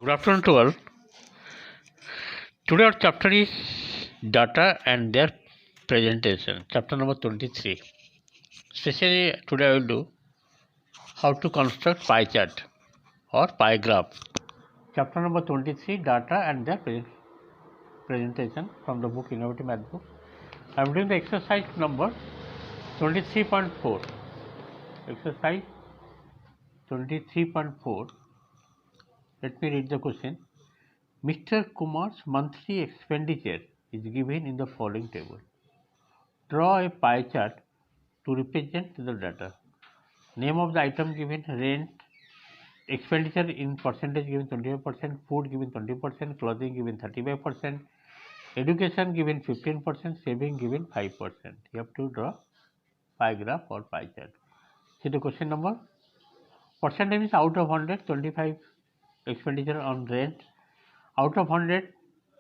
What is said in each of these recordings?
Good afternoon to all. Today our chapter is data and their presentation. Chapter number 23. Especially today I will do how to construct pie chart or pie graph. Chapter number 23, data and their presentation from the book Innovative Math book. I am doing the exercise number 23.4. Exercise 23.4. Let me read the question. Mr. Kumar's monthly expenditure is given in the following table. Draw a pie chart to represent the data. Name of the item given, rent, expenditure in percentage given 25%, food given 20%, clothing given 35%, education given 15%, saving given 5%. You have to draw pie graph or pie chart. See the question number. Percentage is out of 100, 25 expenditure on rent, out of 100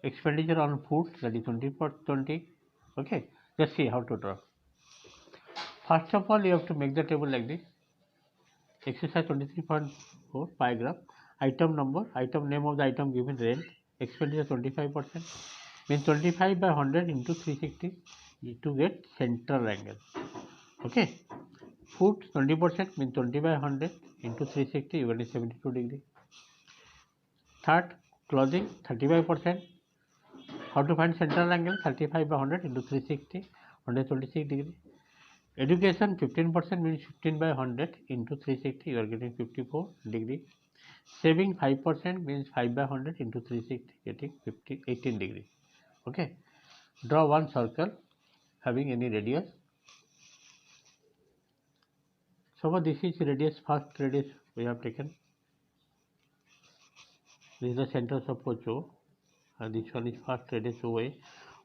expenditure on food, that is 20. Okay, let's see how to draw. First of all, you have to make the table like this. Exercise 23.4 pie graph. Item number, item name of the item given, rent, expenditure 25%, means 25 by 100 into 360 to get central angle. Okay. Food 20% means 20 by 100 into 360, you get 72 degree. Third, clothing 35%. How to find central angle? 35 by 100 into 360, 126 degree. Education 15% means 15 by 100 into 360, you are getting 54 degree. Saving 5% means 5 by 100 into 360, getting 18 degree. Okay. Draw one circle having any radius. So this is radius, first radius we have taken. This is the center of O, and this one is first radius OA.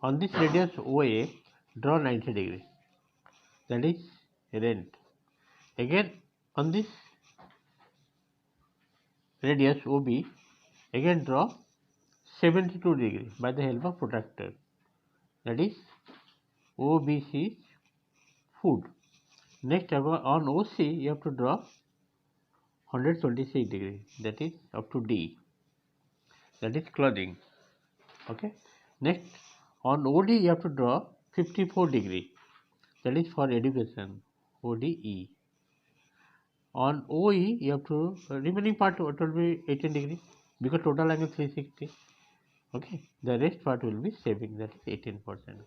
On this radius OA, draw 90 degree. That is rent. Again on this radius OB, again draw 72 degree by the help of protractor. That is OBC food. Next on OC you have to draw 126 degree, that is up to D, that is clothing. Okay. Next on OD you have to draw 54 degree, that is for education, ODE. On OE you have to remaining part will be 18 degree because total angle 360. Okay, the rest part will be saving, that is 18%.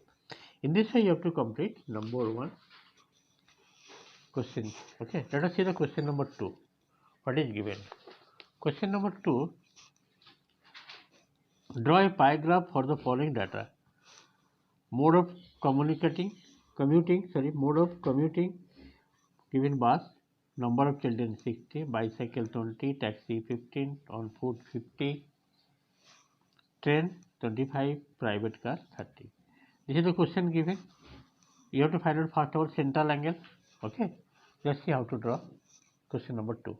In this way you have to complete number 1 question. Okay, let us see the question number 2. What is given? Question number 2. Draw a pie graph for the following data. Mode of commuting, given bus, number of children 60, bicycle 20, taxi 15, on foot 50, train 25, private car 30. This is the question given. You have to find out first of all central angle. Okay, let's see how to draw question number 2.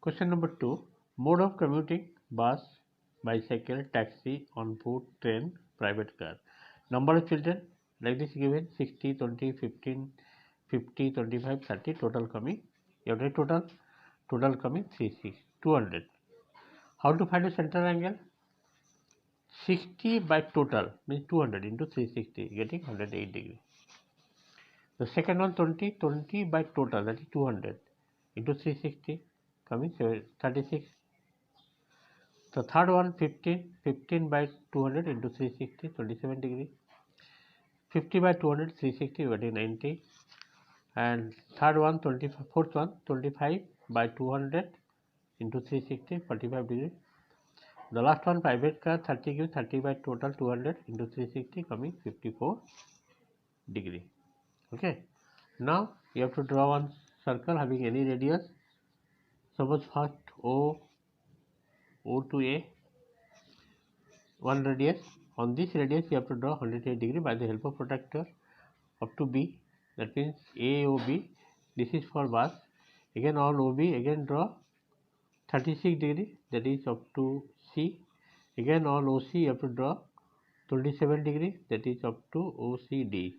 Question number 2, mode of commuting, bus, bicycle, taxi, on foot, train, private car. Number of children like this given 60, 20, 15, 50, 25, 30, total coming. You have to total coming 200. How to find a central angle? 60 by total means 200 into 360, getting 108 degree. The second one 20 by total, that is 200 into 360, coming 36. The third one 15 by 200 into 360, 27 degree. 50 by 200, 360, getting 90. And third one, fourth one 25 by 200 into 360, 45 degree. The last one private car 30 gives 30 by total 200 into 360, coming 54 degree. Okay. Now you have to draw one circle having any radius. Suppose first O to A, one radius. On this radius you have to draw 108 degree by the help of protractor up to B. That means AOB. This is for bus. Again on OB, again draw 36 degree, that is up to C. Again on OC you have to draw 27 degree, that is up to OCD.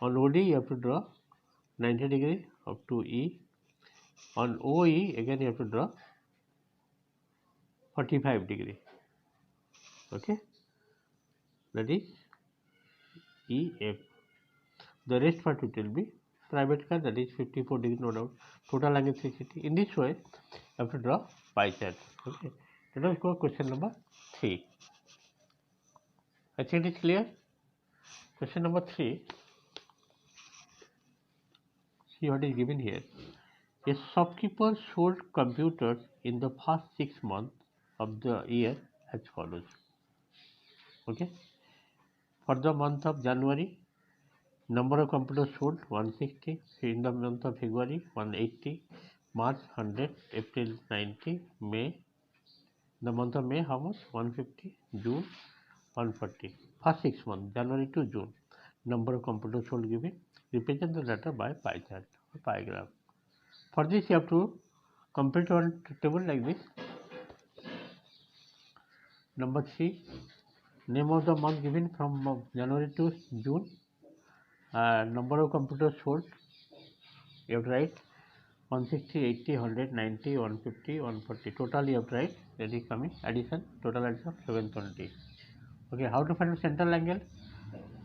On OD you have to draw 90 degree up to E. On OE again you have to draw 45 degree. Okay, that is EF. The rest part it will be private car, that is 54 degree, no doubt. Total angle 360. In this way, you have to draw pie chart. Okay, let us go question number 3. I think it is clear. Question number 3. See what is given here. A shopkeeper sold computers in the first 6 months of the year as follows. Okay, for the month of January, number of computers sold 160. In the month of February, 180. March 100. April 90. May, the month of May, how much? 150. June 140. First 6 months, January to June, number of computers sold given. Represent the data by pie chart or pie graph. For this, you have to complete one table like this. Number 3, name of the month given from January to June. Number of computers sold, you have to write 160, 80, 100, 90, 150, 140. Total you have to write, that is coming addition, total addition 720. Okay, how to find central angle?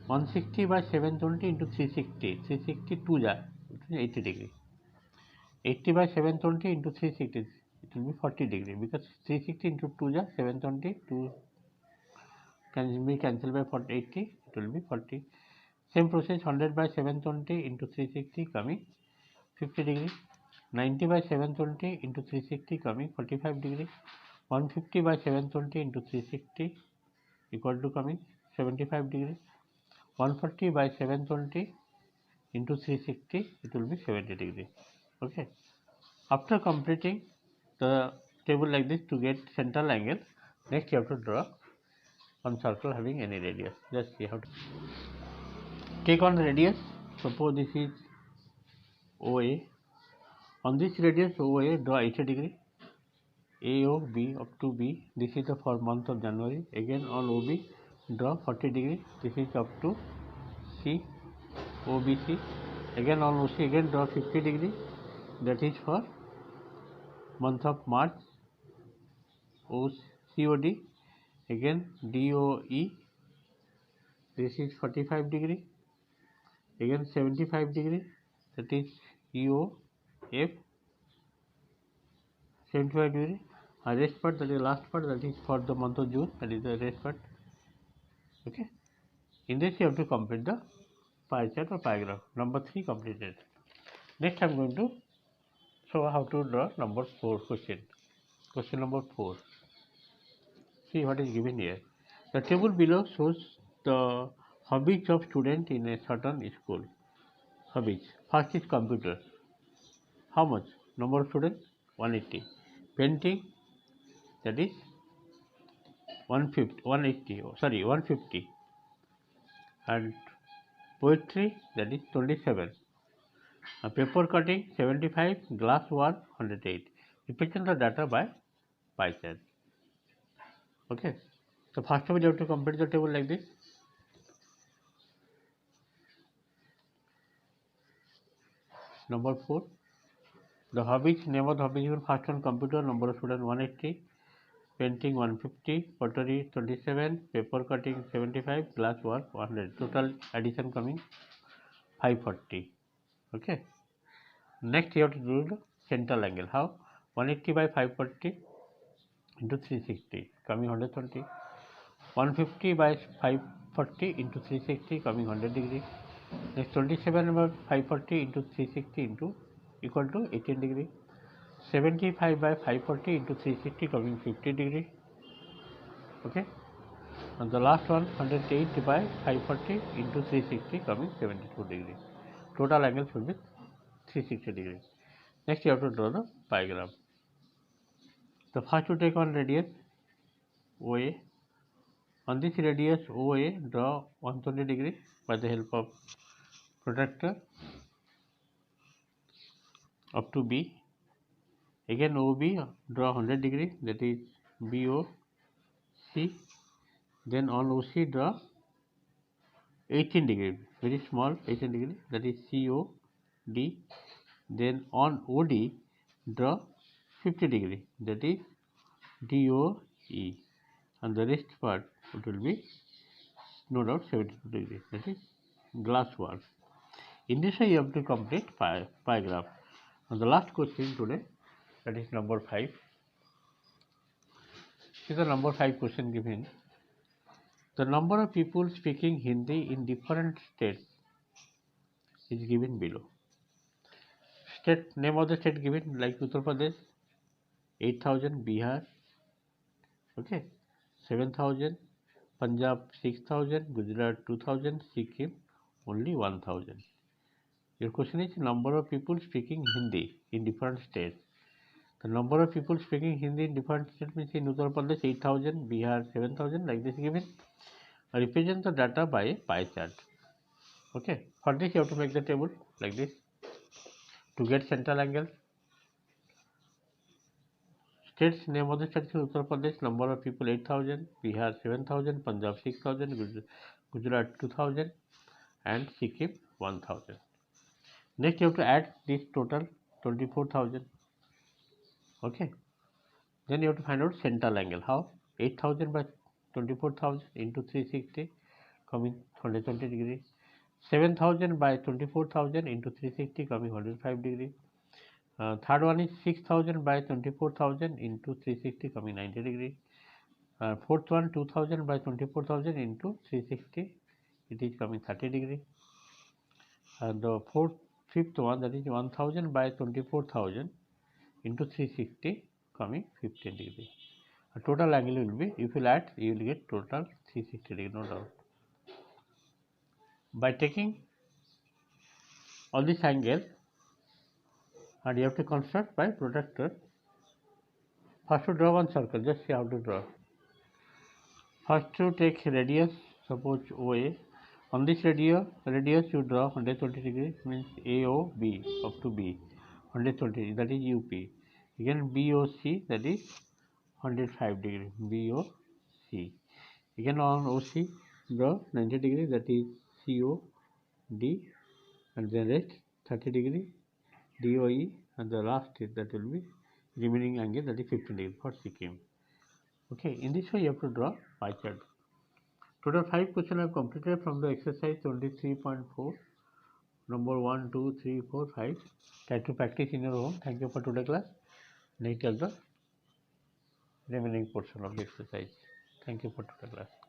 160 by 720 into 360. 360 2 ja, 80 degree. 80 by 720 into 360, it will be 40 degree, because 360 into 2 ja 720, 2 can be cancelled by 80, it will be 40. Same process, 100 by 720 into 360 coming 50 degree. 90 by 720 into 360 coming 45 degree. 150 by 720 into 360 equal to coming 75 degree. 140 by 720 into 360, it will be 70 degree. Okay, after completing the table like this to get central angle, next you have to draw one circle having any radius. Just see how to take on the radius. Suppose this is OA. On this radius OA, draw 80 degree. AOB up to B, this is the for month of January. Again on OB, draw 40 degree. This is up to C, OBC. Again on OC, again draw 50 degree. That is for month of March. COD, again DOE, this is 45 degree. Again 75 degree, that is EOF, 75 degree. Rest part, that is last part, that is for the month of June, that is the rest part. Okay, in this you have to complete the pie chart or pie graph. Number 3 completed. Next I am going to show how to draw number 4 question. Question number 4. See what is given here. The table below shows the hobbies of student in a certain school. Hobbies. First is computer. How much? Number of students 180. Painting, that is 150. And poetry, that is 27. Paper cutting 75. Glass work 108. Represent the data by pie chart. Okay. So first of all you have to complete the table like this. Number 4. The hobbies, name of the hobbies given. First one computer, number of students 180. Painting 150, pottery 27, paper cutting 75, glass work 100. Total addition coming 540. Okay. Next you have to do the central angle. How? 180 by 540 into 360 coming 120. 150 by 540 into 360 coming 100 degree. Next 27 by 540 into 360 into equal to 18 degree. 75 by 540 into 360 coming 50 degree. Okay, and the last one 108 by 540 into 360 coming 72 degree. Total angle should be 360 degree. Next you have to draw the pie graph. The first to take on radius OA. On this radius OA, draw 120 degree by the help of protractor up to B. Again OB, draw 100 degree, that is BOC. Then on OC draw 18 degree, very small 18 degree, that is COD. Then on OD draw 50 degree, that is DOE. E, and the rest part it will be no doubt 72 degrees, that is glass wall. In this way you have to complete pie graph. And the last question today, that is number 5. This is the number 5 question given. The number of people speaking Hindi in different states is given below. State name of the state given like Uttar Pradesh 8,000, Bihar, okay, 7,000, Punjab 6,000, Gujarat 2,000, Sikkim only 1,000. Your question is number of people speaking Hindi in different states. The number of people speaking Hindi in different states means in Uttar Pradesh 8,000, Bihar 7,000, like this given. Represent the data by a pie chart. Okay, for this you have to make the table like this. To get central angle, states name of the states in Uttar Pradesh, number of people 8,000, Bihar 7,000, Punjab 6,000, Gujarat 2,000, and Sikkim 1,000. Next you have to add this total 24,000. Okay, then you have to find out central angle. How? 8,000 by 24,000 into 360 coming 120 degree. 7,000 by 24,000 into 360 coming 105 degree. Third one is 6,000 by 24,000 into 360 coming 90 degree. Fourth one 2,000 by 24,000 into 360, it is coming 30 degree. And the fifth one, that is 1,000 by 24,000 into 360 coming 15 degree. A total angle will be, if you add, you will get total 360 degree, no doubt. By taking all this angle, and you have to construct by protractor. First to draw one circle, just see how to draw. First to take radius, suppose OA. On this radius you draw 120 degree, means AOB up to B, 120, that is UP. Again BOC, that is 105 degree, BOC. Again on OC draw 90 degree, that is COD, and then rest 30 degree DOE, and the last that will be remaining angle, that is 15 degree for Sikkim. Okay, in this way you have to draw pie chart. Total 5 questions I have completed from the exercise 23.4, number 1, 2, 3, 4, 5. Try to practice in your home. Thank you for today's class. Next is the remaining portion of the exercise. Thank you for today's class.